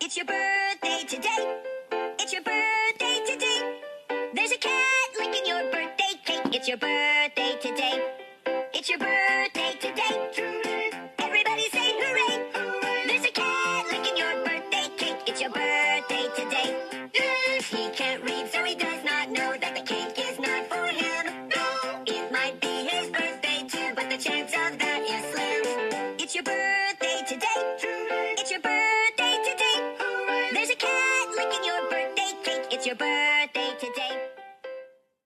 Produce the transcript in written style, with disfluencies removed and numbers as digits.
It's your birthday today. It's your birthday today. There's a cat licking your birthday cake. It's your birthday today. It's your birthday today. Everybody say hooray. There's a cat licking your birthday cake. It's your birthday today. He can't read, so he does not know that the cake is not for him. It might be his birthday too, but the chance of that is slim. It's your birthday today.